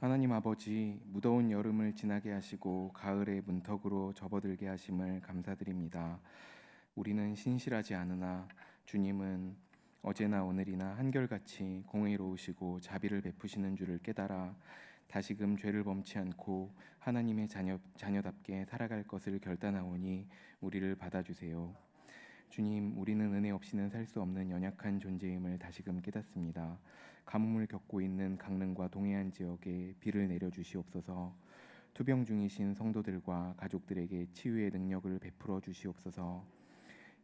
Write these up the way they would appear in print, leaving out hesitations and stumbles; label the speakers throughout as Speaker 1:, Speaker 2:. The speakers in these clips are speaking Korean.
Speaker 1: 하나님 아버지, 무더운 여름을 지나게 하시고 가을의 문턱으로 접어들게 하심을 감사드립니다. 우리는 신실하지 않으나 주님은 어제나 오늘이나 한결같이 공의로우시고 자비를 베푸시는 줄을 깨달아 다시금 죄를 범치 않고 하나님의 자녀답게 살아갈 것을 결단하오니 우리를 받아주세요. 주님, 우리는 은혜 없이는 살 수 없는 연약한 존재임을 다시금 깨닫습니다. 가뭄을 겪고 있는 강릉과 동해안 지역에 비를 내려주시옵소서. 투병 중이신 성도들과 가족들에게 치유의 능력을 베풀어 주시옵소서.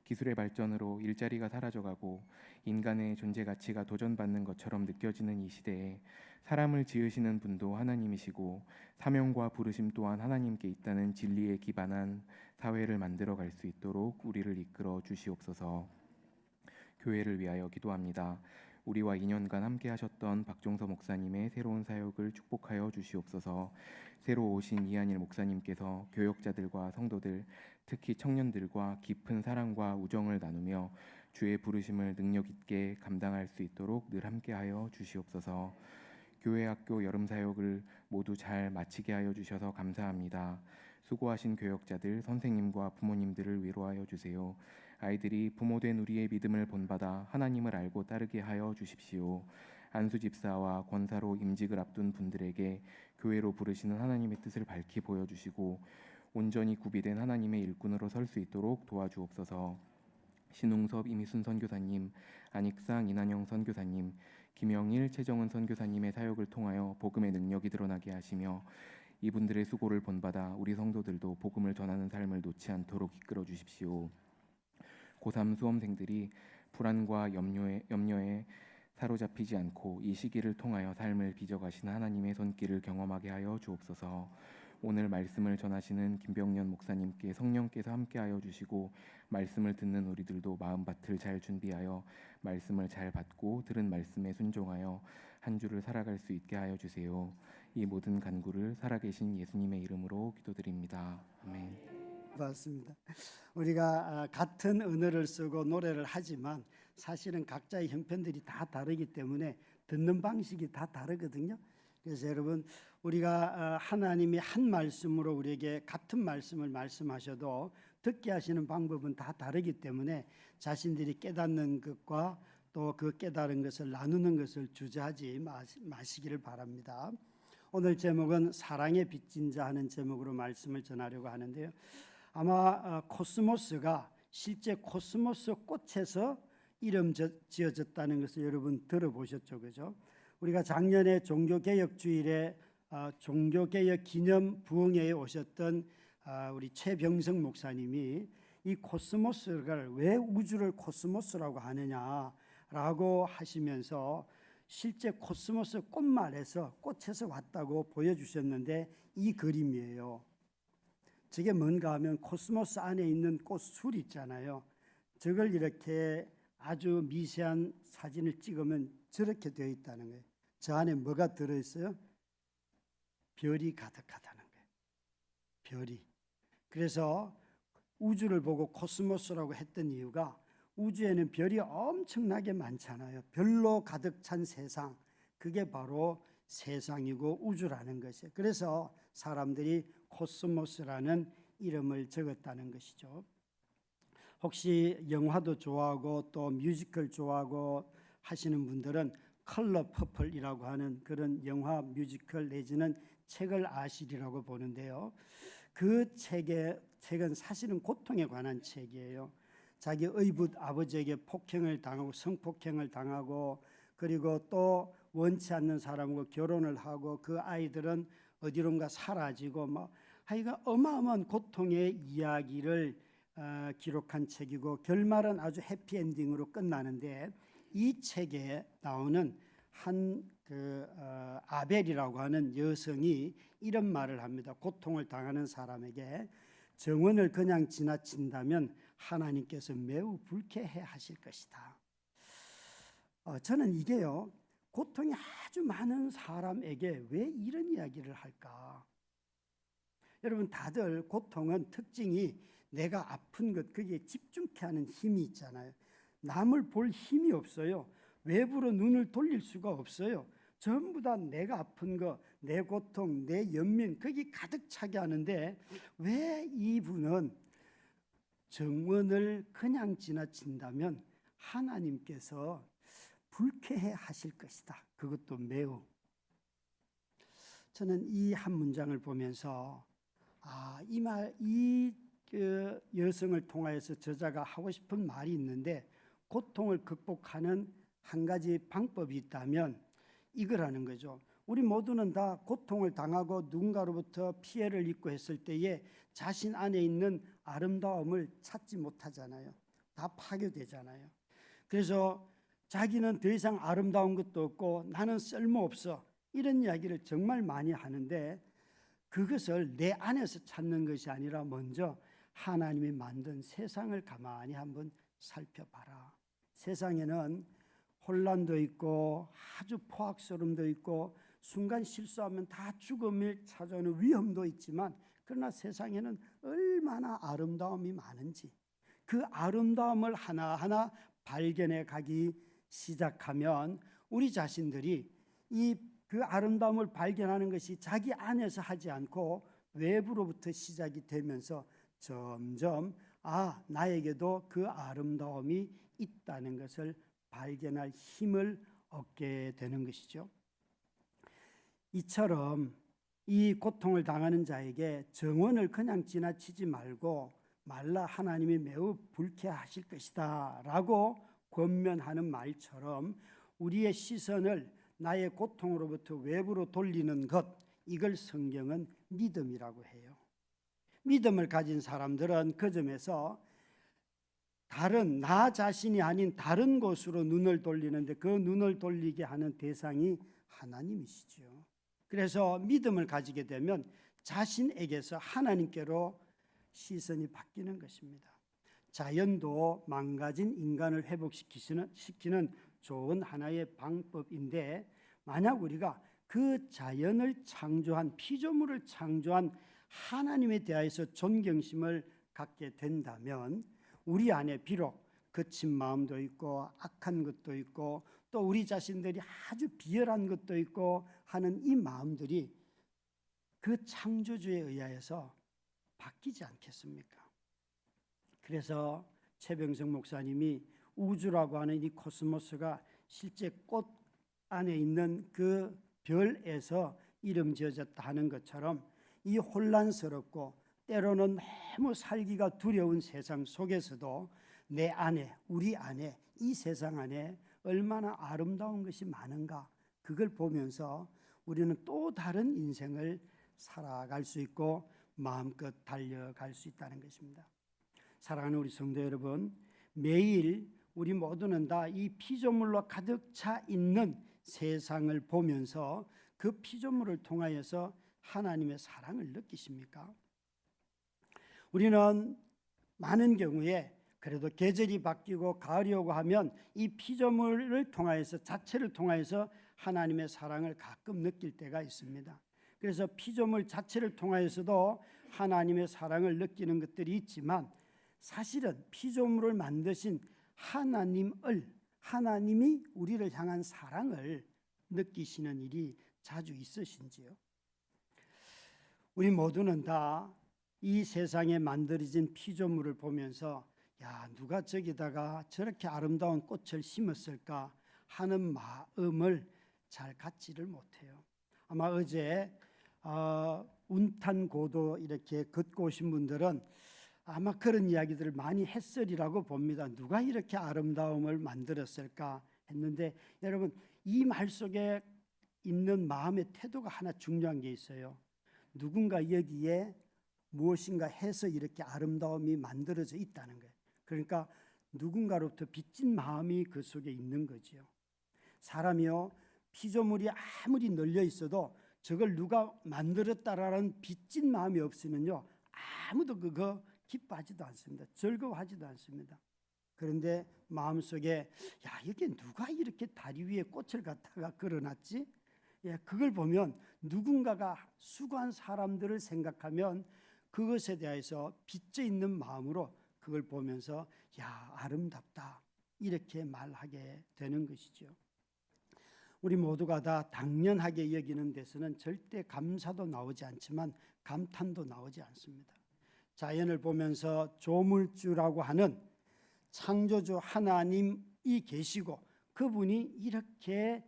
Speaker 1: 기술의 발전으로 일자리가 사라져가고 인간의 존재 가치가 도전받는 것처럼 느껴지는 이 시대에 사람을 지으시는 분도 하나님이시고 사명과 부르심 또한 하나님께 있다는 진리에 기반한 사회를 만들어 갈 수 있도록 우리를 이끌어 주시옵소서. 교회를 위하여 기도합니다. 우리와 2년간 함께 하셨던 박종서 목사님의 새로운 사역을 축복하여 주시옵소서. 새로 오신 이한일 목사님께서 교역자들과 성도들, 특히 청년들과 깊은 사랑과 우정을 나누며 주의 부르심을 능력 있게 감당할 수 있도록 늘 함께하여 주시옵소서. 교회 학교 여름 사역을 모두 잘 마치게 하여 주셔서 감사합니다. 수고하신 교역자들, 선생님과 부모님들을 위로하여 주세요. 아이들이 부모된 우리의 믿음을 본받아 하나님을 알고 따르게 하여 주십시오. 안수 집사와 권사로 임직을 앞둔 분들에게 교회로 부르시는 하나님의 뜻을 밝히 보여주시고 온전히 구비된 하나님의 일꾼으로 설 수 있도록 도와주옵소서. 신웅섭 이미순 선교사님, 안익상 이난영 선교사님, 김영일 최정은 선교사님의 사역을 통하여 복음의 능력이 드러나게 하시며 이분들의 수고를 본받아 우리 성도들도 복음을 전하는 삶을 놓지 않도록 이끌어 주십시오. 고3 수험생들이 불안과 염려에 사로잡히지 않고 이 시기를 통하여 삶을 빚어가신 하나님의 손길을 경험하게 하여 주옵소서. 오늘 말씀을 전하시는 김병년 목사님께 성령께서 함께하여 주시고 말씀을 듣는 우리들도 마음밭을 잘 준비하여 말씀을 잘 받고 들은 말씀에 순종하여 한 주를 살아갈 수 있게 하여 주세요. 이 모든 간구를 살아계신 예수님의 이름으로 기도드립니다. 아멘.
Speaker 2: 맞습니다. 우리가 같은 언어를 쓰고 노래를 하지만 사실은 각자의 형편들이 다 다르기 때문에 듣는 방식이 다 다르거든요. 그래서 여러분, 우리가 하나님이 한 말씀으로 우리에게 같은 말씀을 말씀하셔도 듣게 하시는 방법은 다 다르기 때문에 자신들이 깨닫는 것과 또 그 깨달은 것을 나누는 것을 주저하지 마시기를 바랍니다. 오늘 제목은 사랑에 빚진 자 하는 제목으로 말씀을 전하려고 하는데요. 아마 코스모스가 실제 코스모스 꽃에서 이름 지어졌다는 것을 여러분 들어보셨죠, 그죠? 우리가 작년에 종교개혁주일에 종교개혁 기념 부흥회에 오셨던 우리 최병성 목사님이 이 코스모스를 왜 우주를 코스모스라고 하느냐라고 하시면서 실제 코스모스 꽃말에서 꽃에서 왔다고 보여주셨는데 이 그림이에요. 저게 뭔가 하면 코스모스 안에 있는 꽃술 있잖아요. 저걸 이렇게 아주 미세한 사진을 찍으면 저렇게 되어 있다는 거예요. 저 안에 뭐가 들어있어요? 별이 가득하다는 거예요. 별이. 그래서 우주를 보고 코스모스라고 했던 이유가 우주에는 별이 엄청나게 많잖아요. 별로 가득 찬 세상, 그게 바로 세상이고 우주라는 것이에요. 그래서 사람들이 코스모스라는 이름을 적었다는 것이죠. 혹시 영화도 좋아하고 또 뮤지컬 좋아하고 하시는 분들은 컬러 퍼플이라고 하는 그런 영화 뮤지컬 내지는 책을 아시리라고 보는데요. 그 책은 사실은 고통에 관한 책이에요. 자기 의붓 아버지에게 폭행을 당하고 성폭행을 당하고 그리고 또 원치 않는 사람과 결혼을 하고 그 아이들은 어디론가 사라지고 하여간 어마어마한 고통의 이야기를 기록한 책이고 결말은 아주 해피엔딩으로 끝나는데 이 책에 나오는 한 아벨이라고 하는 여성이 이런 말을 합니다. 고통을 당하는 사람에게 정원을 그냥 지나친다면 하나님께서 매우 불쾌해 하실 것이다. 저는 이게요, 고통이 아주 많은 사람에게 왜 이런 이야기를 할까? 여러분, 다들 고통은 특징이 내가 아픈 것, 그게 집중케 하는 힘이 있잖아요. 남을 볼 힘이 없어요. 외부로 눈을 돌릴 수가 없어요. 전부 다 내가 아픈 거, 내 고통, 내 연민 거기 가득 차게 하는데 왜 이분은 정원을 그냥 지나친다면 하나님께서 불쾌해 하실 것이다. 그것도 매우. 저는 이 한 문장을 보면서 이 여성을 통하여서 저자가 하고 싶은 말이 있는데, 고통을 극복하는 한 가지 방법이 있다면 이거라는 거죠. 우리 모두는 다 고통을 당하고 누군가로부터 피해를 입고 했을 때에 자신 안에 있는 아름다움을 찾지 못하잖아요. 다 파괴되잖아요. 그래서 자기는 더 이상 아름다운 것도 없고 나는 쓸모없어, 이런 이야기를 정말 많이 하는데, 그것을 내 안에서 찾는 것이 아니라 먼저 하나님이 만든 세상을 가만히 한번 살펴봐라. 세상에는 혼란도 있고 아주 포악스러움도 있고 순간 실수하면 다 죽음을 찾아오는 위험도 있지만, 그러나 세상에는 얼마나 아름다움이 많은지 그 아름다움을 하나하나 발견해 가기 시작하면 우리 자신들이 그 아름다움을 발견하는 것이 자기 안에서 하지 않고 외부로부터 시작이 되면서 점점 나에게도 그 아름다움이 있다는 것을 발견할 힘을 얻게 되는 것이죠. 이처럼 이 고통을 당하는 자에게 정원을 그냥 지나치지 말고 말라 하나님이 매우 불쾌하실 것이다 라고 권면하는 말처럼 우리의 시선을 나의 고통으로부터 외부로 돌리는 것, 이걸 성경은 믿음이라고 해요. 믿음을 가진 사람들은 그 점에서 나 자신이 아닌 다른 곳으로 눈을 돌리는데, 그 눈을 돌리게 하는 대상이 하나님이시죠. 그래서 믿음을 가지게 되면 자신에게서 하나님께로 시선이 바뀌는 것입니다. 자연도 망가진 인간을 회복시키는 좋은 하나의 방법인데, 만약 우리가 그 자연을 창조한, 피조물을 창조한 하나님에 대해서 존경심을 갖게 된다면 우리 안에 비록 거친 마음도 있고 악한 것도 있고 또 우리 자신들이 아주 비열한 것도 있고 하는 이 마음들이 그 창조주에 의하여서 바뀌지 않겠습니까? 그래서 최병성 목사님이 우주라고 하는 이 코스모스가 실제 꽃 안에 있는 그 별에서 이름 지어졌다 하는 것처럼, 이 혼란스럽고 때로는 너무 살기가 두려운 세상 속에서도 내 안에, 우리 안에, 이 세상 안에 얼마나 아름다운 것이 많은가, 그걸 보면서 우리는 또 다른 인생을 살아갈 수 있고 마음껏 달려갈 수 있다는 것입니다. 사랑하는 우리 성도 여러분, 매일 우리 모두는 다 이 피조물로 가득 차 있는 세상을 보면서 그 피조물을 통하여서 하나님의 사랑을 느끼십니까? 우리는 많은 경우에 그래도 계절이 바뀌고 가을이 오고 하면 이 피조물을 통하여서, 자체를 통하여서 하나님의 사랑을 가끔 느낄 때가 있습니다. 그래서 피조물 자체를 통하여서도 하나님의 사랑을 느끼는 것들이 있지만, 사실은 피조물을 만드신 하나님이 우리를 향한 사랑을 느끼시는 일이 자주 있으신지요? 우리 모두는 다 이 세상에 만들어진 피조물을 보면서 누가 저기다가 저렇게 아름다운 꽃을 심었을까 하는 마음을 잘 갖지를 못해요. 아마 어제 운탄고도 이렇게 걷고 오신 분들은 아마 그런 이야기들을 많이 했으리라고 봅니다. 누가 이렇게 아름다움을 만들었을까 했는데, 여러분, 이 말 속에 있는 마음의 태도가 하나 중요한 게 있어요. 누군가 여기에 무엇인가 해서 이렇게 아름다움이 만들어져 있다는 거예요. 그러니까 누군가로부터 빚진 마음이 그 속에 있는 거지요. 사람이요, 피조물이 아무리 널려 있어도 저걸 누가 만들었다라는 빚진 마음이 없으면요, 아무도 그거 기뻐하지도 않습니다. 즐거워하지도 않습니다. 그런데 마음속에 여기 누가 이렇게 다리 위에 꽃을 갖다가 걸어놨지? 그걸 보면 누군가가 수고한 사람들을 생각하면 그것에 대해서 빚져 있는 마음으로 그걸 보면서 아름답다, 이렇게 말하게 되는 것이죠. 우리 모두가 다 당연하게 여기는 데서는 절대 감사도 나오지 않지만 감탄도 나오지 않습니다. 자연을 보면서 조물주라고 하는 창조주 하나님이 계시고 그분이 이렇게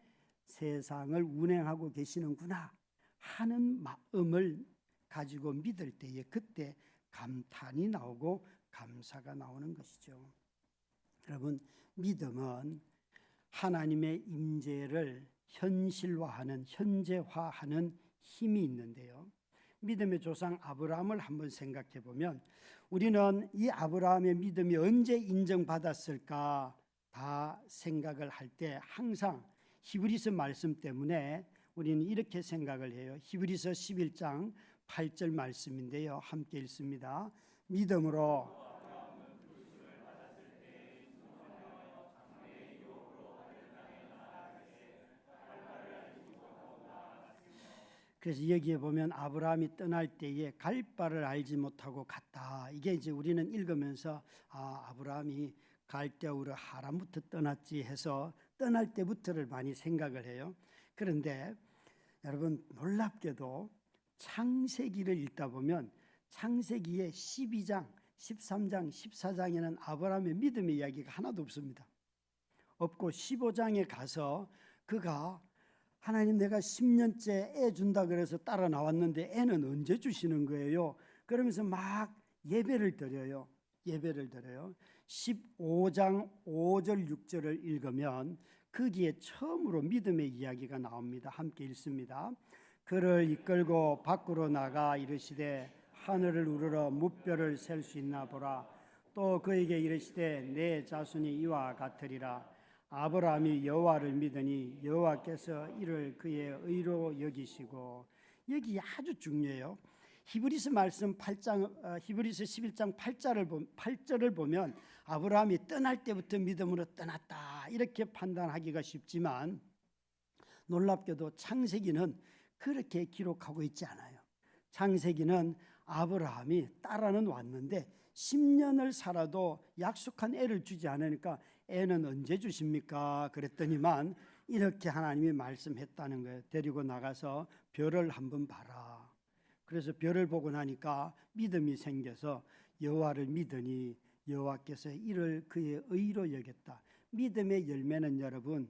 Speaker 2: 세상을 운행하고 계시는구나 하는 마음을 가지고 믿을 때에 그때 감탄이 나오고 감사가 나오는 것이죠. 여러분, 믿음은 하나님의 임재를 현실화하는, 현재화하는 힘이 있는데요. 믿음의 조상 아브라함을 한번 생각해 보면 우리는 이 아브라함의 믿음이 언제 인정받았을까 다 생각을 할 때 항상 히브리서 말씀 때문에 우리는 이렇게 생각을 해요. 히브리서 11장 8절 말씀인데요. 함께 읽습니다. 믿음으로 그래서 여기에 보면 아브라함이 떠날 때에 갈 바를 알지 못하고 갔다. 이게 이제 우리는 읽으면서 아브라함이 갈대우르 하란부터 떠났지 해서 떠날 때부터를 많이 생각을 해요. 그런데 여러분 놀랍게도 창세기를 읽다 보면 창세기의 12장, 13장, 14장에는 아브라함의 믿음의 이야기가 하나도 없습니다. 없고 15장에 가서 그가 하나님 내가 10년째 애 준다 그래서 따라 나왔는데 애는 언제 주시는 거예요? 그러면서 막 예배를 드려요. 15장 5절 6절을 읽으면 거기에 처음으로 믿음의 이야기가 나옵니다. 함께 읽습니다. 그를 이끌고 밖으로 나가 이르시되 하늘을 우러러 무뼈를 셀 수 있나 보라. 또 그에게 이르시되 내 자손이 이와 같으리라. 아브라함이 여호와를 믿으니 여호와께서 이를 그의 의로 여기시고. 여기 아주 중요해요. 히브리서 말씀 8장 히브리서 11장 8절을 보면 아브라함이 떠날 때부터 믿음으로 떠났다 이렇게 판단하기가 쉽지만 놀랍게도 창세기는 그렇게 기록하고 있지 않아요. 창세기는 아브라함이 따라는 왔는데 10년을 살아도 약속한 애를 주지 않으니까 애는 언제 주십니까? 그랬더니만 이렇게 하나님이 말씀했다는 거예요. 데리고 나가서 별을 한번 봐라. 그래서 별을 보고 나니까 믿음이 생겨서 여호와를 믿으니 여호와께서 이를 그의 의로 여겼다. 믿음의 열매는 여러분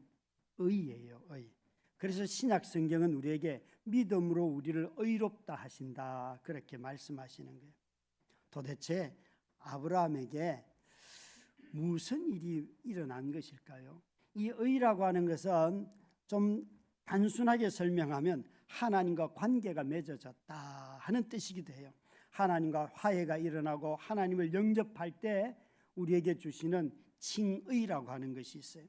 Speaker 2: 의예요. 의. 그래서 신약 성경은 우리에게 믿음으로 우리를 의롭다 하신다 그렇게 말씀하시는 거예요. 도대체 아브라함에게 무슨 일이 일어난 것일까요? 이 의라고 하는 것은 좀 단순하게 설명하면 하나님과 관계가 맺어졌다 하는 뜻이기도 해요. 하나님과 화해가 일어나고 하나님을 영접할 때 우리에게 주시는 칭의라고 하는 것이 있어요.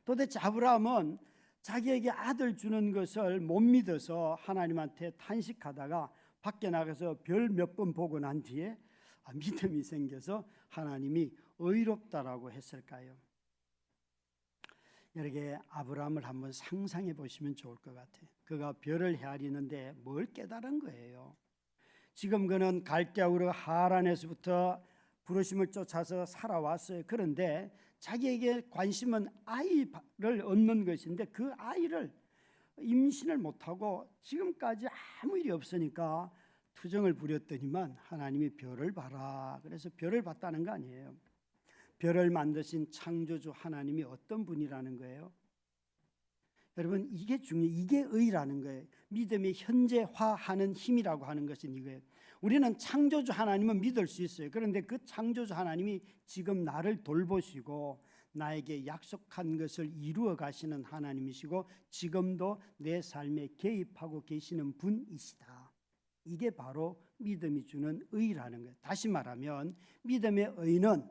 Speaker 2: 도대체 아브라함은 자기에게 아들 주는 것을 못 믿어서 하나님한테 탄식하다가 밖에 나가서 별 몇 번 보고 난 뒤에 믿음이 생겨서 하나님이 의롭다라고 했을까요? 여러분 아브라함을 한번 상상해 보시면 좋을 것 같아요. 그가 별을 헤아리는데 뭘 깨달은 거예요? 지금 그는 갈대우르 하란에서부터 부르심을 쫓아서 살아왔어요. 그런데 자기에게 관심은 아이를 얻는 것인데 그 아이를 임신을 못하고 지금까지 아무 일이 없으니까 투정을 부렸더니만 하나님이 별을 봐라. 그래서 별을 봤다는 거 아니에요. 별을 만드신 창조주 하나님이 어떤 분이라는 거예요? 여러분 이게 중요해요. 이게 의라는 거예요. 믿음이 현재화하는 힘이라고 하는 것은 이거예요. 우리는 창조주 하나님은 믿을 수 있어요. 그런데 그 창조주 하나님이 지금 나를 돌보시고 나에게 약속한 것을 이루어 가시는 하나님이시고 지금도 내 삶에 개입하고 계시는 분이시다. 이게 바로 믿음이 주는 의라는 거예요. 다시 말하면 믿음의 의는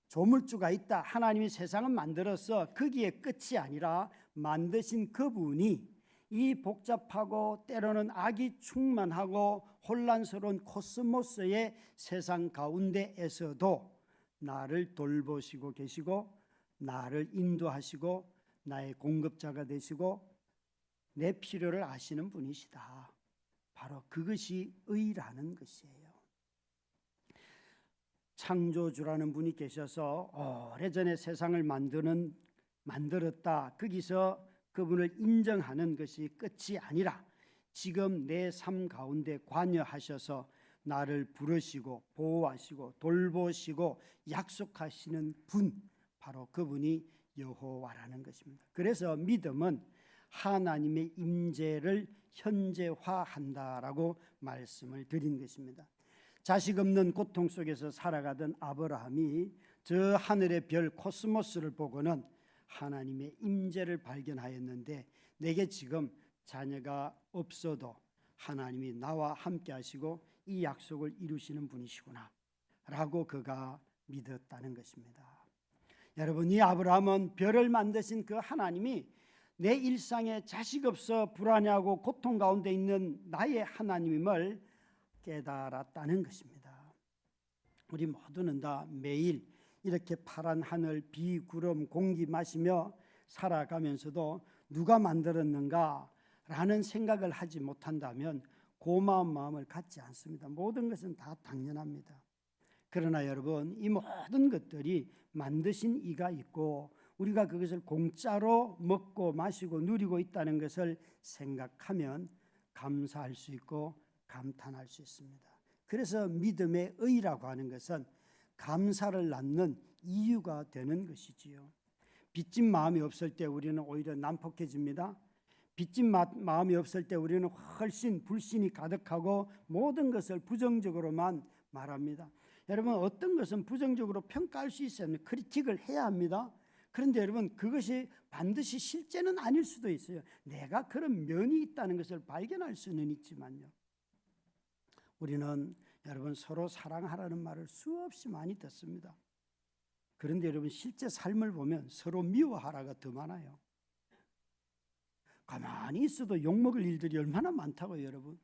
Speaker 2: 조물주가 있다. 하나님이 세상을 만들어서 거기에 끝이 아니라 만드신 그분이 이 복잡하고 때로는 악이 충만하고 혼란스러운 코스모스의 세상 가운데에서도 나를 돌보시고 계시고 나를 인도하시고 나의 공급자가 되시고 내 필요를 아시는 분이시다. 바로 그것이 의라는 것이에요. 창조주라는 분이 계셔서 오래전에 세상을 만들었다. 거기서 그분을 인정하는 것이 끝이 아니라 지금 내 삶 가운데 관여하셔서 나를 부르시고 보호하시고 돌보시고 약속하시는 분, 바로 그분이 여호와라는 것입니다. 그래서 믿음은 하나님의 임재를 현재화한다라고 말씀을 드린 것입니다. 자식 없는 고통 속에서 살아가던 아브라함이 저 하늘의 별 코스모스를 보고는 하나님의 임재를 발견하였는데, 내게 지금 자녀가 없어도 하나님이 나와 함께 하시고 이 약속을 이루시는 분이시구나 라고 그가 믿었다는 것입니다. 여러분, 이 아브라함은 별을 만드신 그 하나님이 내 일상에 자식 없어 불안해하고 고통 가운데 있는 나의 하나님임을 깨달았다는 것입니다. 우리 모두는 다 매일 이렇게 파란 하늘, 비, 구름, 공기 마시며 살아가면서도 누가 만들었는가 라는 생각을 하지 못한다면 고마운 마음을 갖지 않습니다. 모든 것은 다 당연합니다. 그러나 여러분, 이 모든 것들이 만드신 이가 있고 우리가 그것을 공짜로 먹고 마시고 누리고 있다는 것을 생각하면 감사할 수 있고 감탄할 수 있습니다. 그래서 믿음의 의라고 하는 것은 감사를 낳는 이유가 되는 것이지요. 빚진 마음이 없을 때 우리는 오히려 난폭해집니다. 빚진 마음이 없을 때 우리는 훨씬 불신이 가득하고 모든 것을 부정적으로만 말합니다. 여러분, 어떤 것은 부정적으로 평가할 수 있어요. 크리틱을 해야 합니다. 그런데 여러분, 그것이 반드시 실제는 아닐 수도 있어요. 내가 그런 면이 있다는 것을 발견할 수는 있지만요. 우리는 여러분 서로 사랑하라는 말을 수없이 많이 듣습니다. 그런데 여러분, 실제 삶을 보면 서로 미워하라가 더 많아요. 가만히 있어도 욕먹을 일들이 얼마나 많다고요, 여러분.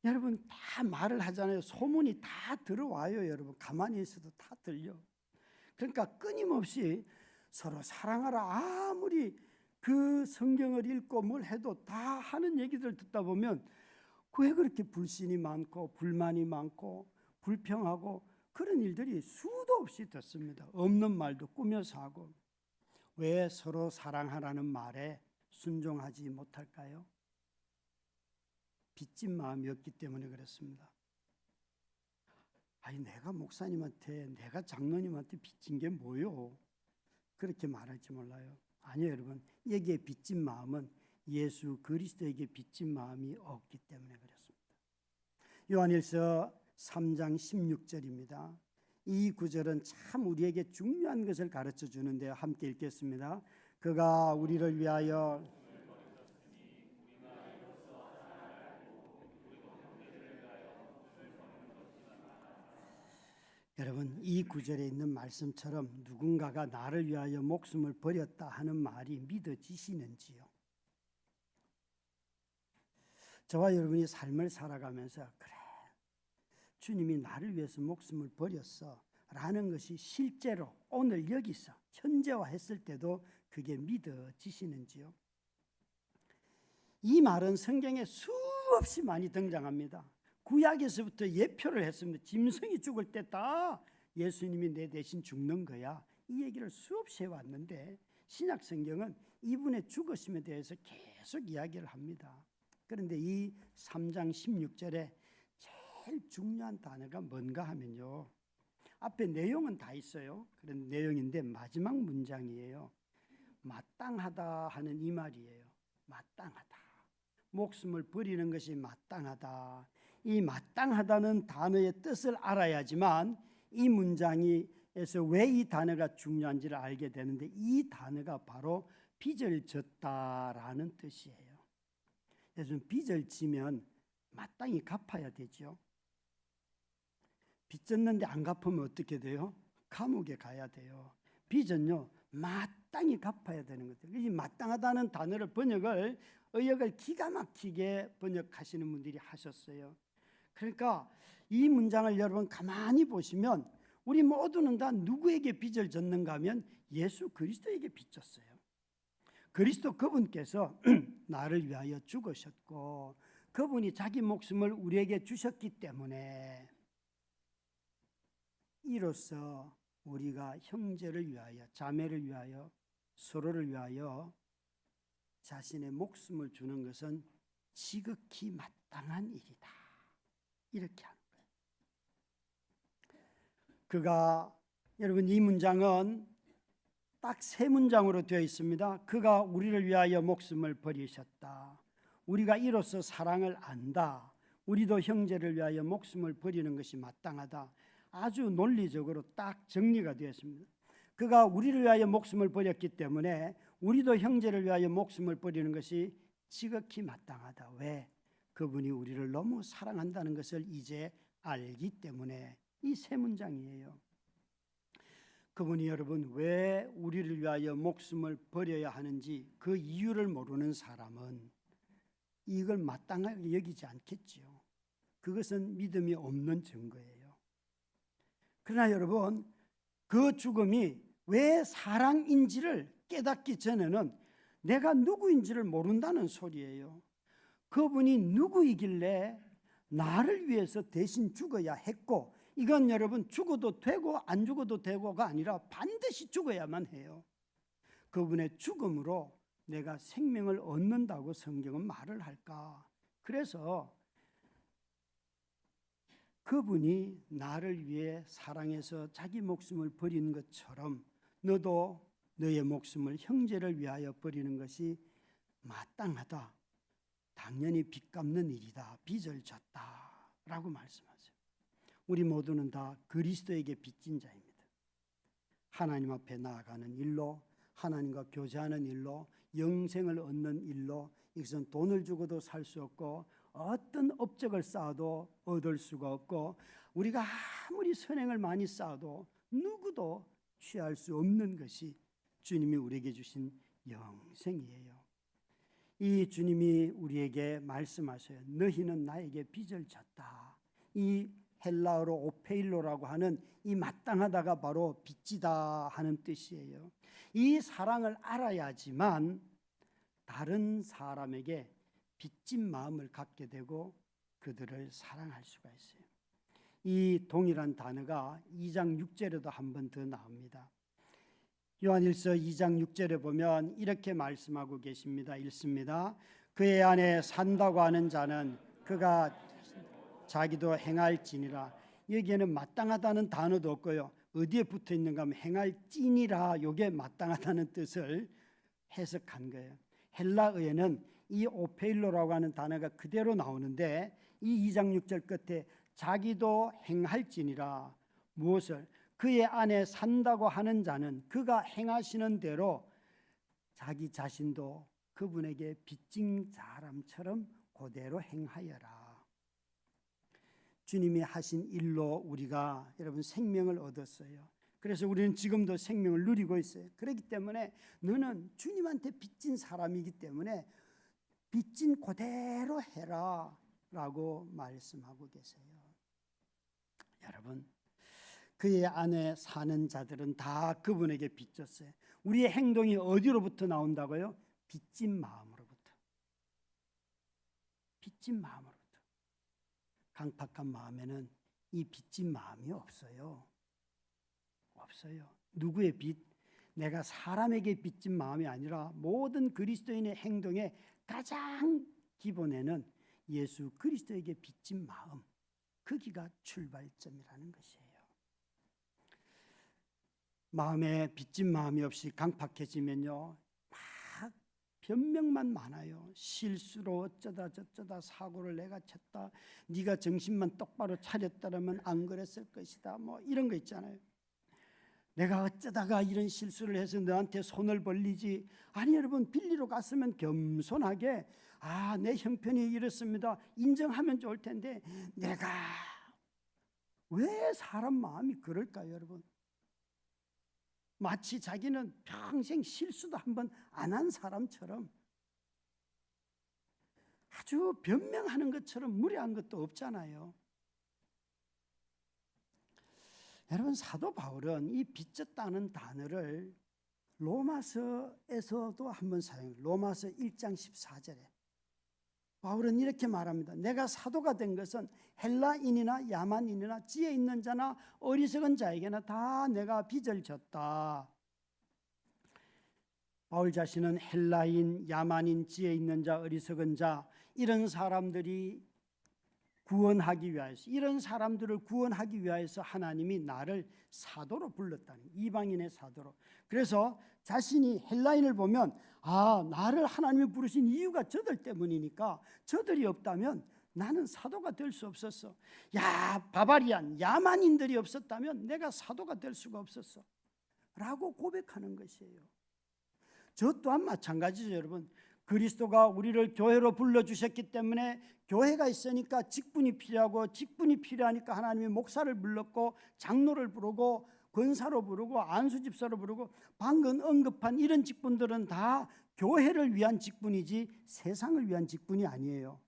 Speaker 2: 여러분, 다 말을 하잖아요. 소문이 다 들어와요, 여러분. 가만히 있어도 다 들려. 그러니까 끊임없이 서로 사랑하라, 아무리 그 성경을 읽고 뭘 해도 다 하는 얘기들 듣다 보면 왜 그렇게 불신이 많고 불만이 많고 불평하고 그런 일들이 수도 없이 듣습니다. 없는 말도 꾸며서 하고. 왜 서로 사랑하라는 말에 순종하지 못할까요? 빚진 마음이 없기 때문에 그렇습니다. 아니, 내가 목사님한테, 내가 장로님한테 빚진 게 뭐요? 그렇게 말할지 몰라요. 아니요, 여러분. 여기에 빚진 마음은 예수 그리스도에게 빚진 마음이 없기 때문에 그렇습니다. 요한일서 3장 16절입니다. 이 구절은 참 우리에게 중요한 것을 가르쳐 주는데요. 함께 읽겠습니다. 그가 우리를 위하여 여러분, 이 구절에 있는 말씀처럼 누군가가 나를 위하여 목숨을 버렸다 하는 말이 믿어지시는지요? 저와 여러분이 삶을 살아가면서 그래, 주님이 나를 위해서 목숨을 버렸어 라는 것이 실제로 오늘 여기서 현재화했을 때도 그게 믿어지시는지요? 이 말은 성경에 수없이 많이 등장합니다. 구약에서부터 예표를 했습니다. 짐승이 죽을 때 다 예수님이 내 대신 죽는 거야, 이 얘기를 수없이 해왔는데 신약 성경은 이분의 죽으심에 대해서 계속 이야기를 합니다. 그런데 이 3장 16절에 제일 중요한 단어가 뭔가 하면요, 앞에 내용은 다 있어요. 그런 내용인데 마지막 문장이에요. 마땅하다 하는 이 말이에요. 마땅하다. 목숨을 버리는 것이 마땅하다. 이 마땅하다는 단어의 뜻을 알아야지만 이 문장에서 왜 이 단어가 중요한지를 알게 되는데, 이 단어가 바로 빚을 졌다라는 뜻이에요. 요즘 빚을 지면 마땅히 갚아야 되죠. 빚 졌는데 안 갚으면 어떻게 돼요? 감옥에 가야 돼요. 빚은요, 마땅히 갚아야 되는 거죠. 이 마땅하다는 단어를 의역을 기가 막히게 번역하시는 분들이 하셨어요. 그러니까 이 문장을 여러분 가만히 보시면 우리 모두는 다 누구에게 빚을 졌는가 하면 예수 그리스도에게 빚 졌어요. 그리스도 그분께서 나를 위하여 죽으셨고 그분이 자기 목숨을 우리에게 주셨기 때문에 이로써 우리가 형제를 위하여, 자매를 위하여, 서로를 위하여 자신의 목숨을 주는 것은 지극히 마땅한 일이다. 이렇게 하는 거예요. 그가 여러분 이 문장은 딱 세 문장으로 되어 있습니다. 그가 우리를 위하여 목숨을 버리셨다. 우리가 이로써 사랑을 안다. 우리도 형제를 위하여 목숨을 버리는 것이 마땅하다. 아주 논리적으로 딱 정리가 되었습니다. 그가 우리를 위하여 목숨을 버렸기 때문에 우리도 형제를 위하여 목숨을 버리는 것이 지극히 마땅하다. 왜? 그분이 우리를 너무 사랑한다는 것을 이제 알기 때문에 이 세 문장이에요. 그분이 여러분 왜 우리를 위하여 목숨을 버려야 하는지 그 이유를 모르는 사람은 이걸 마땅하게 여기지 않겠지요. 그것은 믿음이 없는 증거예요. 그러나 여러분 그 죽음이 왜 사랑인지를 깨닫기 전에는 내가 누구인지를 모른다는 소리예요. 그분이 누구이길래 나를 위해서 대신 죽어야 했고, 이건 여러분 죽어도 되고 안 죽어도 되고가 아니라 반드시 죽어야만 해요. 그분의 죽음으로 내가 생명을 얻는다고 성경은 말을 할까? 그래서 그분이 나를 위해 사랑해서 자기 목숨을 버리는 것처럼 너도 너의 목숨을 형제를 위하여 버리는 것이 마땅하다. 당연히 빚 갚는 일이다. 빚을 졌다 라고 말씀하세요. 우리 모두는 다 그리스도에게 빚진 자입니다. 하나님 앞에 나아가는 일로, 하나님과 교제하는 일로, 영생을 얻는 일로, 이것은 돈을 주고도 살 수 없고 어떤 업적을 쌓아도 얻을 수가 없고 우리가 아무리 선행을 많이 쌓아도 누구도 취할 수 없는 것이 주님이 우리에게 주신 영생이에요. 이 주님이 우리에게 말씀하셔요. 너희는 나에게 빚을 졌다. 이 헬라어로 오페일로라고 하는 이 마땅하다가 바로 빚지다 하는 뜻이에요. 이 사랑을 알아야지만 다른 사람에게 빚진 마음을 갖게 되고 그들을 사랑할 수가 있어요. 이 동일한 단어가 2장 6절에도 한 번 더 나옵니다. 요한일서 2장 6절에 보면 이렇게 말씀하고 계십니다. 읽습니다. 그의 안에 산다고 하는 자는 그가 자기도 행할지니라. 여기에는 마땅하다는 단어도 없고요. 어디에 붙어 있는가 하면 행할지니라. 이게 마땅하다는 뜻을 해석한 거예요. 헬라어에는 이 오페일로라고 하는 단어가 그대로 나오는데 이 2장 6절 끝에 자기도 행할지니라. 무엇을? 그의 안에 산다고 하는 자는 그가 행하시는 대로 자기 자신도 그분에게 빚진 사람처럼 그대로 행하여라. 주님이 하신 일로 우리가 여러분 생명을 얻었어요. 그래서 우리는 지금도 생명을 누리고 있어요. 그렇기 때문에 너는 주님한테 빚진 사람이기 때문에 빚진 그대로 해라 라고 말씀하고 계세요. 여러분 그의 안에 사는 자들은 다 그분에게 빚졌어요. 우리의 행동이 어디로부터 나온다고요? 빚진 마음으로부터. 빚진 마음으로부터. 강팍한 마음에는 이 빚진 마음이 없어요. 없어요. 누구의 빚? 내가 사람에게 빚진 마음이 아니라 모든 그리스도인의 행동의 가장 기본에는 예수 그리스도에게 빚진 마음, 거기가 출발점이라는 것이에요. 마음에 빚진 마음이 없이 강팍해지면요 막 변명만 많아요. 실수로 어쩌다 저쩌다 사고를 내가 쳤다. 네가 정신만 똑바로 차렸다면 안 그랬을 것이다. 뭐 이런 거 있잖아요. 내가 어쩌다가 이런 실수를 해서 너한테 손을 벌리지. 아니 여러분 빌리러 갔으면 겸손하게 내 형편이 이렇습니다. 인정하면 좋을 텐데 내가 왜 사람 마음이 그럴까요 여러분? 마치 자기는 평생 실수도 한 번 안 한 사람처럼 아주 변명하는 것처럼 무례한 것도 없잖아요. 여러분 사도 바울은 이 빚졌다는 단어를 로마서에서도 한번 사용해요. 로마서 1장 14절에 바울은 이렇게 말합니다. 내가 사도가 된 것은 헬라인이나 야만인이나 지혜 있는 자나 어리석은 자에게나 다 내가 빚을 졌다. 바울 자신은 헬라인, 야만인, 지혜 있는 자, 어리석은 자, 이런 사람들이 구원하기 위하여서, 이런 사람들을 구원하기 위하여서 하나님이 나를 사도로 불렀다는, 이방인의 사도로. 그래서 자신이 헬라인을 보면 나를 하나님이 부르신 이유가 저들 때문이니까, 저들이 없다면 나는 사도가 될 수 없었어. 바바리안, 야만인들이 없었다면 내가 사도가 될 수가 없었어 라고 고백하는 것이에요. 저 또한 마찬가지죠, 여러분. 그리스도가 우리를 교회로 불러주셨기 때문에 교회가 있으니까 직분이 필요하고, 직분이 필요하니까 하나님이 목사를 불렀고, 장로를 부르고, 권사로 부르고, 안수집사로 부르고, 방금 언급한 이런 직분들은 다 교회를 위한 직분이지 세상을 위한 직분이 아니에요.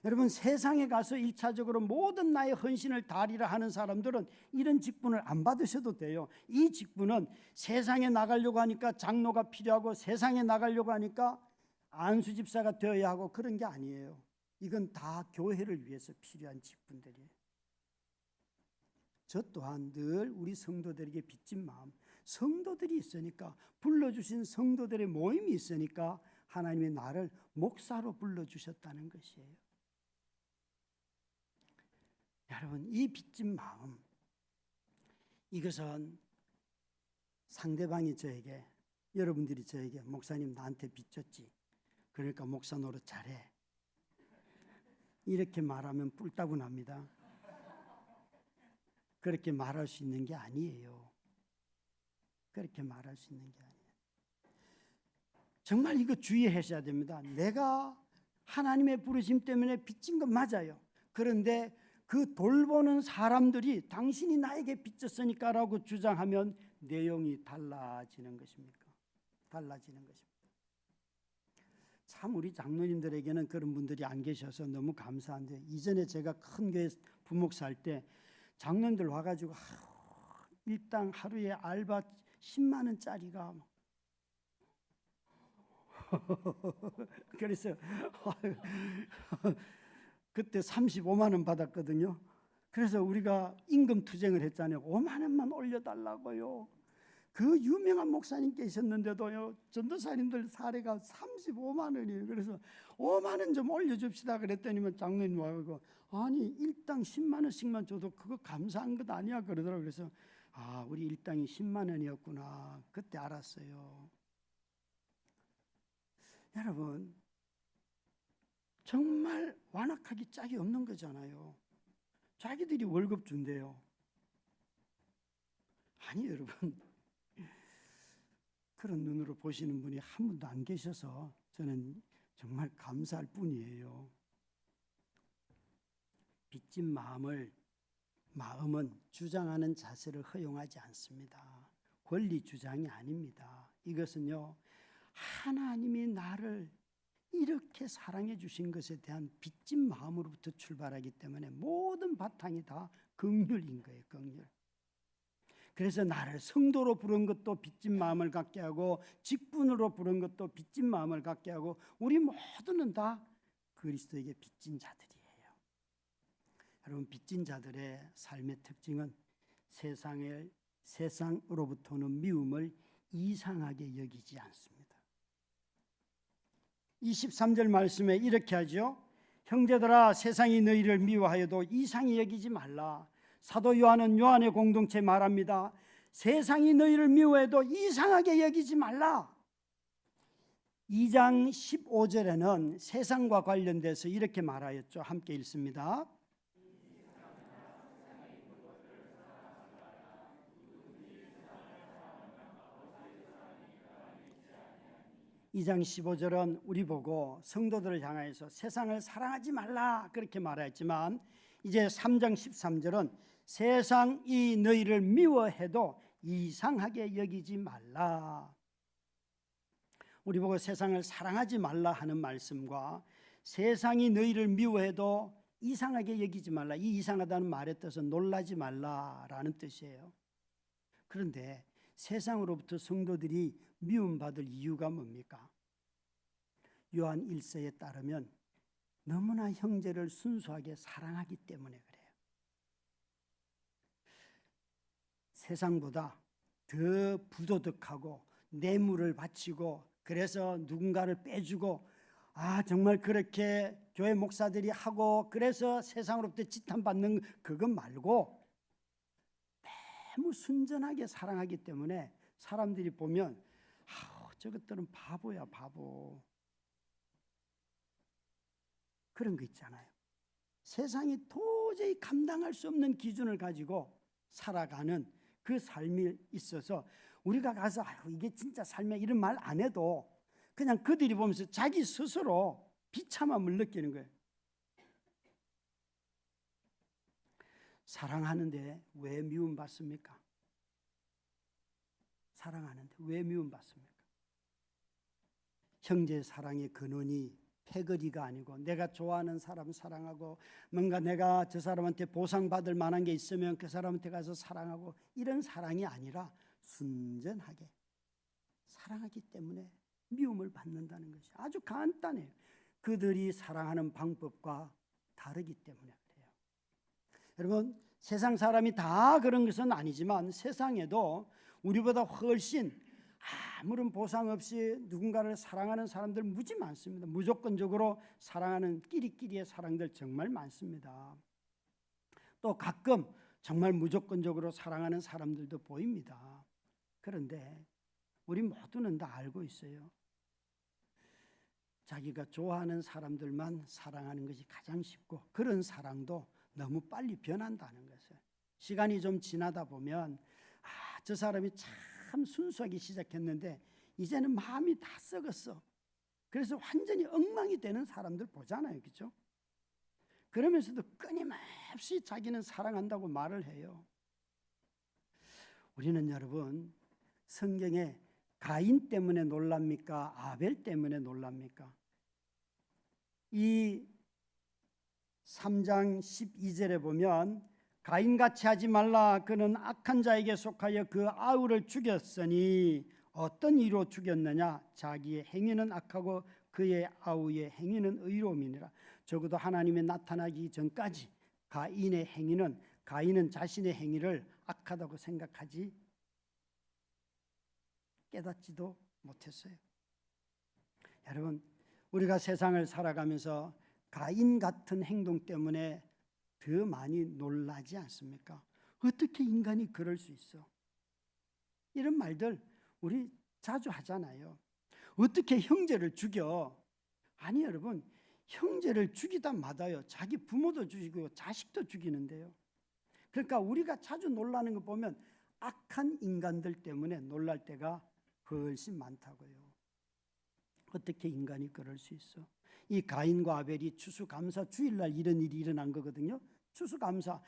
Speaker 2: 여러분, 세상에 가서 1차적으로 모든 나의 헌신을 다하리라 하는 사람들은 이런 직분을 안 받으셔도 돼요. 이 직분은 세상에 나가려고 하니까 장로가 필요하고, 세상에 나가려고 하니까 안수집사가 되어야 하고, 그런 게 아니에요. 이건 다 교회를 위해서 필요한 직분들이에요. 저 또한 늘 우리 성도들에게 빚진 마음, 성도들이 있으니까, 불러주신 성도들의 모임이 있으니까 하나님이 나를 목사로 불러주셨다는 것이에요. 여러분, 이 빚진 마음, 이것은 상대방이 저에게, 여러분들이 저에게 목사님 나한테 빚졌지, 그러니까 목사 노릇 잘해, 이렇게 말하면 뿔따구 납니다. 그렇게 말할 수 있는 게 아니에요. 그렇게 말할 수 있는 게 아니에요. 정말 이거 주의하셔야 됩니다. 내가 하나님의 부르심 때문에 빚진 건 맞아요. 그런데 그 돌보는 사람들이 당신이 나에게 빚졌으니까 라고 주장하면 내용이 달라지는 것입니까? 달라지는 것입니다. 참 우리 장로님들에게는 그런 분들이 안 계셔서 너무 감사한데, 이전에 제가 큰 교회 부목사 할 때 장로님들 와가지고 일당 하루에 알바 10만 원짜리가 그래서 그때 35만 원 받았거든요. 그래서 우리가 임금 투쟁을 했잖아요. 5만 원만 올려달라고요. 그 유명한 목사님 계셨는데도요, 전도사님들 사례가 35만 원이에요. 그래서 5만 원 좀 올려줍시다 그랬더니만 장로님 와서 아니 일당 10만 원씩만 줘도 그거 감사한 것 아니야 그러더라고요. 그래서 우리 일당이 10만 원이었구나 그때 알았어요. 여러분, 정말 완악하기 짝이 없는 거잖아요. 자기들이 월급 준대요. 아니 여러분, 그런 눈으로 보시는 분이 한 분도 안 계셔서 저는 정말 감사할 뿐이에요. 빚진 마음은 주장하는 자세를 허용하지 않습니다. 권리 주장이 아닙니다. 이것은요, 하나님이 나를 이렇게 사랑해 주신 것에 대한 빚진 마음으로부터 출발하기 때문에 모든 바탕이 다 긍휼인 거예요. 긍휼. 그래서 나를 성도로 부른 것도 빚진 마음을 갖게 하고, 직분으로 부른 것도 빚진 마음을 갖게 하고, 우리 모두는 다 그리스도에게 빚진 자들이에요. 여러분, 빚진 자들의 삶의 특징은 세상으로부터는 미움을 이상하게 여기지 않습니다. 23절 말씀에 이렇게 하죠. 형제들아, 세상이 너희를 미워하여도 이상히 여기지 말라. 사도 요한은 요한의 공동체 말합니다. 세상이 너희를 미워해도 이상하게 여기지 말라. 2장 15절에는 세상과 관련돼서 이렇게 말하였죠. 함께 읽습니다. 2장 15절은 우리 보고 성도들을 향해서 세상을 사랑하지 말라 그렇게 말했지만, 이제 3장 13절은 세상이 너희를 미워해도 이상하게 여기지 말라. 우리 보고 세상을 사랑하지 말라 하는 말씀과 세상이 너희를 미워해도 이상하게 여기지 말라, 이 이상하다는 말의 뜻은 놀라지 말라라는 뜻이에요. 그런데 세상으로부터 성도들이 미움받을 이유가 뭡니까? 요한 1서에 따르면 너무나 형제를 순수하게 사랑하기 때문에 그래요. 세상보다 더 부도덕하고 뇌물을 바치고 그래서 누군가를 빼주고 정말 그렇게 교회 목사들이 하고 그래서 세상으로부터 지탄받는 그것 말고 너무 순전하게 사랑하기 때문에 사람들이 보면 저것들은 바보야 바보. 그런 거 있잖아요. 세상이 도저히 감당할 수 없는 기준을 가지고 살아가는 그 삶이 있어서 우리가 가서 이게 진짜 삶이야 이런 말 안 해도 그냥 그들이 보면서 자기 스스로 비참함을 느끼는 거예요. 사랑하는데 왜 미움받습니까? 사랑하는데 왜 미움받습니까? 형제 사랑의 근원이 패거리가 아니고 내가 좋아하는 사람 사랑하고 뭔가 내가 저 사람한테 보상받을 만한 게 있으면 그 사람한테 가서 사랑하고 이런 사랑이 아니라 순전하게 사랑하기 때문에 미움을 받는다는 것이 아주 간단해요. 그들이 사랑하는 방법과 다르기 때문에 그래요. 여러분 세상 사람이 다 그런 것은 아니지만 세상에도 우리보다 훨씬 아무런 보상 없이 누군가를 사랑하는 사람들 무지 많습니다. 무조건적으로 사랑하는 끼리끼리의 사랑들 정말 많습니다. 또 가끔 정말 무조건적으로 사랑하는 사람들도 보입니다. 그런데 우리 모두는 다 알고 있어요. 자기가 좋아하는 사람들만 사랑하는 것이 가장 쉽고 그런 사랑도 너무 빨리 변한다는 것을 시간이 좀 지나다 보면 저 사람이 참 순수하게 시작했는데 이제는 마음이 다 썩었어. 그래서 완전히 엉망이 되는 사람들 보잖아요. 그렇죠? 그러면서도 끊임없이 자기는 사랑한다고 말을 해요. 우리는 여러분 성경에 가인 때문에 놀랍니까? 아벨 때문에 놀랍니까? 이 3장 12절에 보면 가인같이 하지 말라. 그는 악한 자에게 속하여 그 아우를 죽였으니 어떤 이유로 죽였느냐? 자기의 행위는 악하고 그의 아우의 행위는 의로움이니라. 적어도 하나님이 나타나기 전까지 가인은 자신의 행위를 악하다고 생각하지 깨닫지도 못했어요. 여러분 우리가 세상을 살아가면서 가인 같은 행동 때문에 더 많이 놀라지 않습니까? 어떻게 인간이 그럴 수 있어? 이런 말들 우리 자주 하잖아요. 어떻게 형제를 죽여? 아니 여러분 형제를 죽이다 마다요 자기 부모도 죽이고 자식도 죽이는데요. 그러니까 우리가 자주 놀라는 거 보면 악한 인간들 때문에 놀랄 때가 훨씬 많다고요. 어떻게 인간이 그럴 수 있어? 이 가인과 아벨이 추수감사 주일날 이런 일이 일어난 거거든요. 추수감사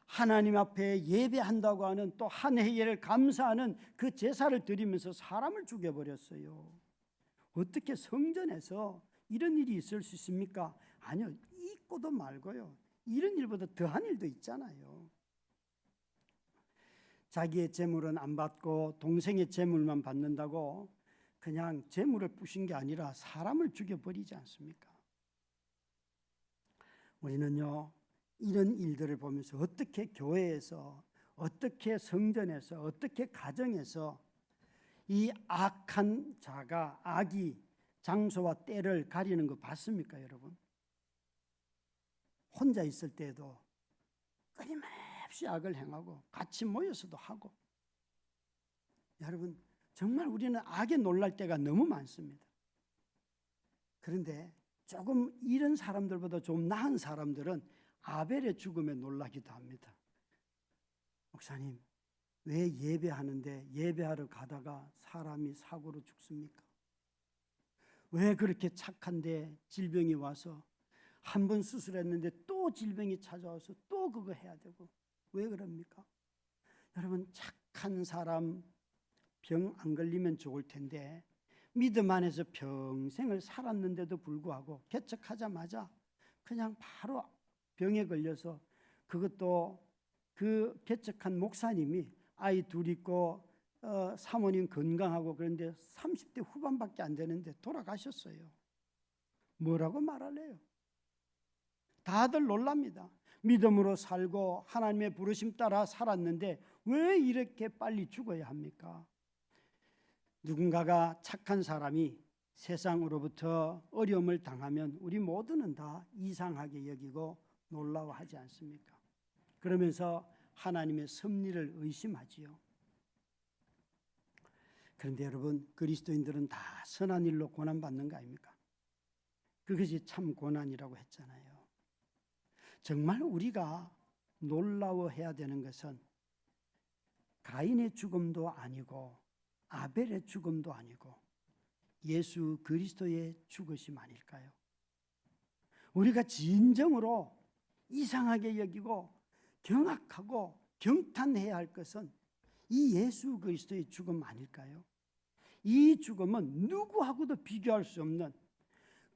Speaker 2: 하나님 앞에 예배한다고 하는 또 한 해를 감사하는 그 제사를 드리면서 사람을 죽여버렸어요. 어떻게 성전에서 이런 일이 있을 수 있습니까? 아니요. 있고도 말고요. 이런 일보다 더한 일도 있잖아요. 자기의 재물은 안 받고 동생의 재물만 받는다고 그냥 재물을 부신 게 아니라 사람을 죽여버리지 않습니까? 우리는요 이런 일들을 보면서 어떻게 교회에서 어떻게 성전에서 어떻게 가정에서 이 악한 자가 악이 장소와 때를 가리는 거 봤습니까 여러분? 혼자 있을 때에도 끊임없이 악을 행하고 같이 모여서도 하고 여러분 정말 우리는 악에 놀랄 때가 너무 많습니다. 그런데 조금 이런 사람들보다 좀 나은 사람들은 아벨의 죽음에 놀라기도 합니다. 목사님 왜 예배하는데 예배하러 가다가 사람이 사고로 죽습니까? 왜 그렇게 착한데 질병이 와서 한 번 수술했는데 또 질병이 찾아와서 또 그거 해야 되고 왜 그럽니까? 여러분 착한 사람 병 안 걸리면 좋을 텐데 믿음 안에서 평생을 살았는데도 불구하고 개척하자마자 그냥 바로 병에 걸려서 그것도 그 개척한 목사님이 아이 둘 있고 사모님 건강하고 그런데 30대 후반밖에 안 되는데 돌아가셨어요. 뭐라고 말할래요? 다들 놀랍니다. 믿음으로 살고 하나님의 부르심 따라 살았는데 왜 이렇게 빨리 죽어야 합니까? 누군가가 착한 사람이 세상으로부터 어려움을 당하면 우리 모두는 다 이상하게 여기고 놀라워하지 않습니까? 그러면서 하나님의 섭리를 의심하지요. 그런데 여러분, 그리스도인들은 다 선한 일로 고난받는 거 아닙니까? 그것이 참 고난이라고 했잖아요. 정말 우리가 놀라워해야 되는 것은 가인의 죽음도 아니고 아벨의 죽음도 아니고 예수 그리스도의 죽으심 아닐까요? 우리가 진정으로 이상하게 여기고 경악하고 경탄해야 할 것은 이 예수 그리스도의 죽음 아닐까요? 이 죽음은 누구하고도 비교할 수 없는,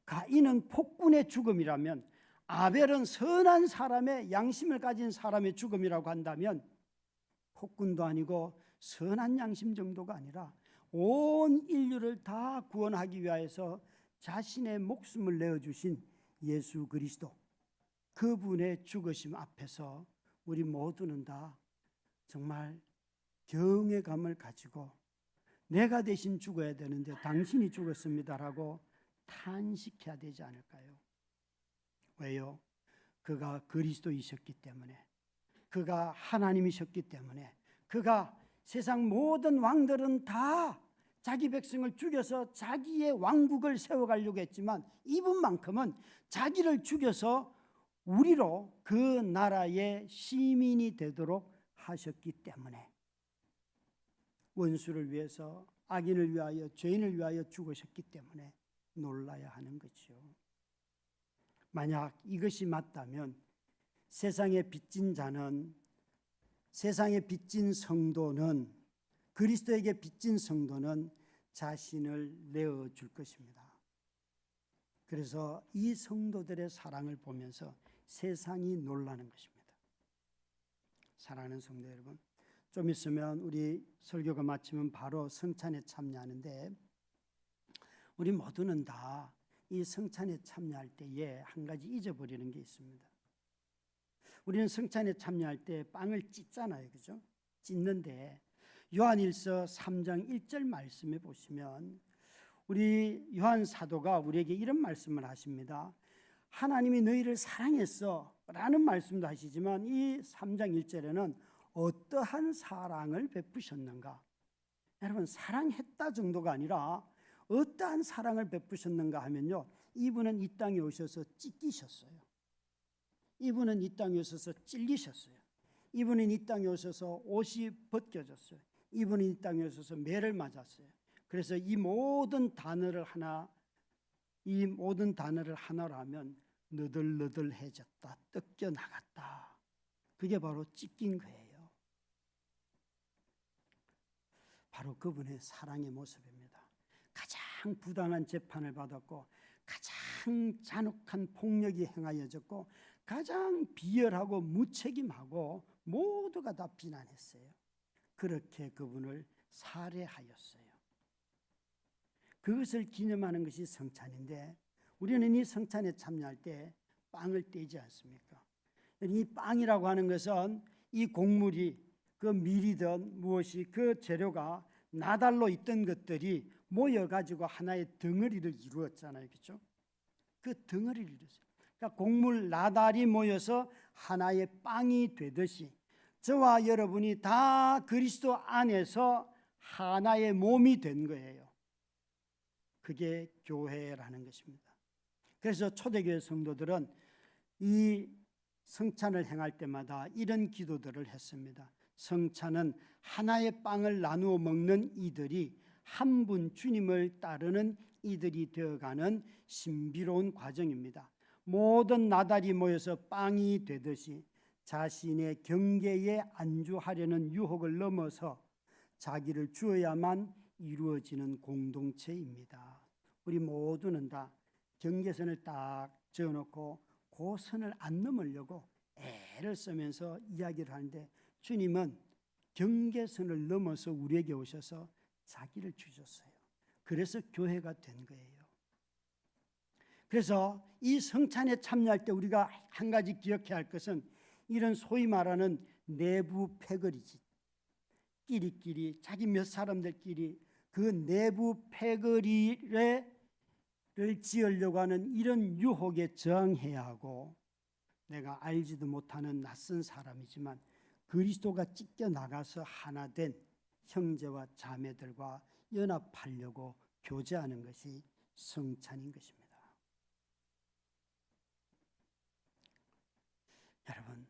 Speaker 2: 가인은 폭군의 죽음이라면 아벨은 선한 사람의 양심을 가진 사람의 죽음이라고 한다면, 폭군도 아니고 선한 양심 정도가 아니라 온 인류를 다 구원하기 위하여서 자신의 목숨을 내어주신 예수 그리스도, 그분의 죽으심 앞에서 우리 모두는 다 정말 경외감을 가지고 내가 대신 죽어야 되는데 당신이 죽었습니다라고 탄식해야 되지 않을까요? 왜요? 그가 그리스도이셨기 때문에, 그가 하나님이셨기 때문에, 그가 세상 모든 왕들은 다 자기 백성을 죽여서 자기의 왕국을 세워가려고 했지만 이분만큼은 자기를 죽여서 우리로 그 나라의 시민이 되도록 하셨기 때문에, 원수를 위해서, 악인을 위하여, 죄인을 위하여 죽으셨기 때문에 놀라야 하는 거죠. 만약 이것이 맞다면 세상에 빚진 자는, 세상에 빚진 성도는, 그리스도에게 빚진 성도는 자신을 내어줄 것입니다. 그래서 이 성도들의 사랑을 보면서 세상이 놀라는 것입니다. 사랑하는 성도 여러분, 좀 있으면 우리 설교가 마치면 바로 성찬에 참여하는데, 우리 모두는 다 이 성찬에 참여할 때에 한 가지 잊어버리는 게 있습니다. 우리는 성찬에 참여할 때 빵을 찢잖아요, 그죠? 찢는데 요한일서 3장 1절 말씀에 보시면 우리 요한 사도가 우리에게 이런 말씀을 하십니다. 하나님이 너희를 사랑했어 라는 말씀도 하시지만 이 3장 1절에는 어떠한 사랑을 베푸셨는가? 여러분, 사랑했다 정도가 아니라 어떠한 사랑을 베푸셨는가 하면요, 이분은 이 땅에 오셔서 찢기셨어요. 이분은 이 땅에 오셔서 찔리셨어요. 이분은 이 땅에 오셔서 옷이 벗겨졌어요. 이분은 이 땅에 오셔서 매를 맞았어요. 그래서 이 모든 단어를 하나로 하면 너덜너덜해졌다, 뜯겨 나갔다. 그게 바로 찢긴 거예요. 바로 그분의 사랑의 모습입니다. 가장 부당한 재판을 받았고, 가장 잔혹한 폭력이 행하여졌고, 가장 비열하고 무책임하고 모두가 다 비난했어요. 그렇게 그분을 살해하였어요. 그것을 기념하는 것이 성찬인데, 우리는 이 성찬에 참여할 때 빵을 떼지 않습니까? 이 빵이라고 하는 것은 이 곡물이, 그 밀이든 무엇이, 그 재료가 나달로 있던 것들이 모여가지고 하나의 덩어리를 이루었잖아요, 그렇죠? 그 덩어리를 이루었어요. 그러니까 곡물 나달이 모여서 하나의 빵이 되듯이 저와 여러분이 다 그리스도 안에서 하나의 몸이 된 거예요. 그게 교회라는 것입니다. 그래서 초대교회 성도들은 이 성찬을 행할 때마다 이런 기도들을 했습니다. 성찬은 하나의 빵을 나누어 먹는 이들이 한 분 주님을 따르는 이들이 되어가는 신비로운 과정입니다. 모든 나달이 모여서 빵이 되듯이 자신의 경계에 안주하려는 유혹을 넘어서 자기를 주어야만 이루어지는 공동체입니다. 우리 모두는 다 경계선을 딱 지어놓고 그 선을 안 넘으려고 애를 쓰면서 이야기를 하는데, 주님은 경계선을 넘어서 우리에게 오셔서 자기를 주셨어요. 그래서 교회가 된 거예요. 그래서 이 성찬에 참여할 때 우리가 한 가지 기억해야 할 것은 이런 소위 말하는 내부 패거리지, 끼리끼리 자기 몇 사람들끼리 그 내부 패거리에 지으려고 하는 이런 유혹에 저항해야 하고, 내가 알지도 못하는 낯선 사람이지만 그리스도가 찢겨 나가서 하나 된 형제와 자매들과 연합하려고 교제하는 것이 성찬인 것입니다. 여러분,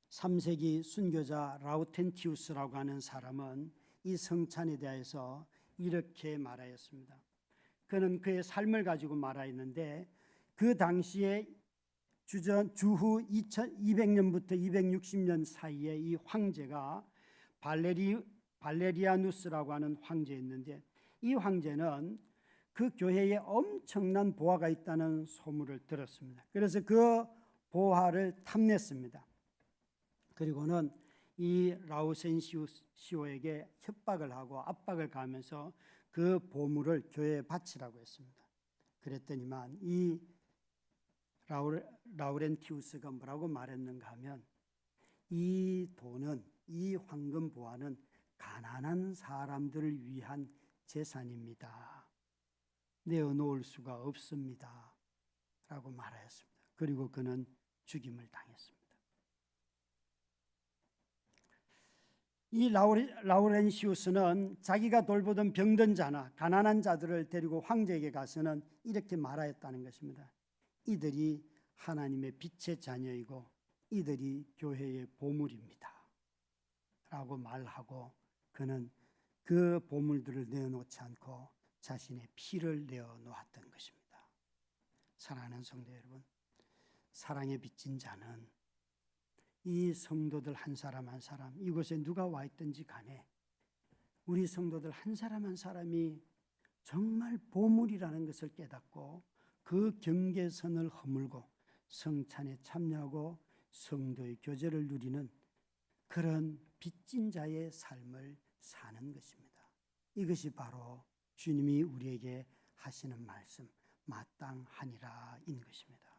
Speaker 2: 3세기 순교자 라우텐티우스라고 하는 사람은 이 성찬에 대해서 이렇게 말하였습니다. 그는 그의 삶을 가지고 말하였는데, 그 당시에 주후 200년부터 260년 사이에 이 황제가 발레리아누스라고 하는 황제였는데, 이 황제는 그 교회에 엄청난 보화가 있다는 소문을 들었습니다. 그래서 그 보화를 탐냈습니다. 그리고는 이 라우센시오에게 협박을 하고 압박을 가하면서 그 보물을 교회에 바치라고 했습니다. 그랬더니만 이 라우렌티우스가 뭐라고 말했는가 하면, 이 돈은, 이 황금 보화는 가난한 사람들을 위한 재산입니다. 내어놓을 수가 없습니다. 라고 말하였습니다. 그리고 그는 죽임을 당했습니다. 이 라우렌시우스는 자기가 돌보던 병든 자나 가난한 자들을 데리고 황제에게 가서는 이렇게 말하였다는 것입니다. 이들이 하나님의 빛의 자녀이고 이들이 교회의 보물입니다. 라고 말하고 그는 그 보물들을 내어놓지 않고 자신의 피를 내어놓았던 것입니다. 사랑하는 성도 여러분, 사랑에 빚진 자는 이 성도들 한 사람 한 사람, 이곳에 누가 와 있든지 간에 우리 성도들 한 사람 한 사람이 정말 보물이라는 것을 깨닫고 그 경계선을 허물고 성찬에 참여하고 성도의 교제를 누리는 그런 빚진 자의 삶을 사는 것입니다. 이것이 바로 주님이 우리에게 하시는 말씀, 마땅하니라인 것입니다.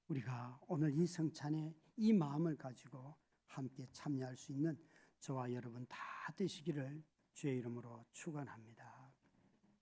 Speaker 2: 우리가 오늘 이 성찬에 이 마음을 가지고 함께 참여할 수 있는 저와 여러분 다 되시기를 주의 이름으로 축원합니다.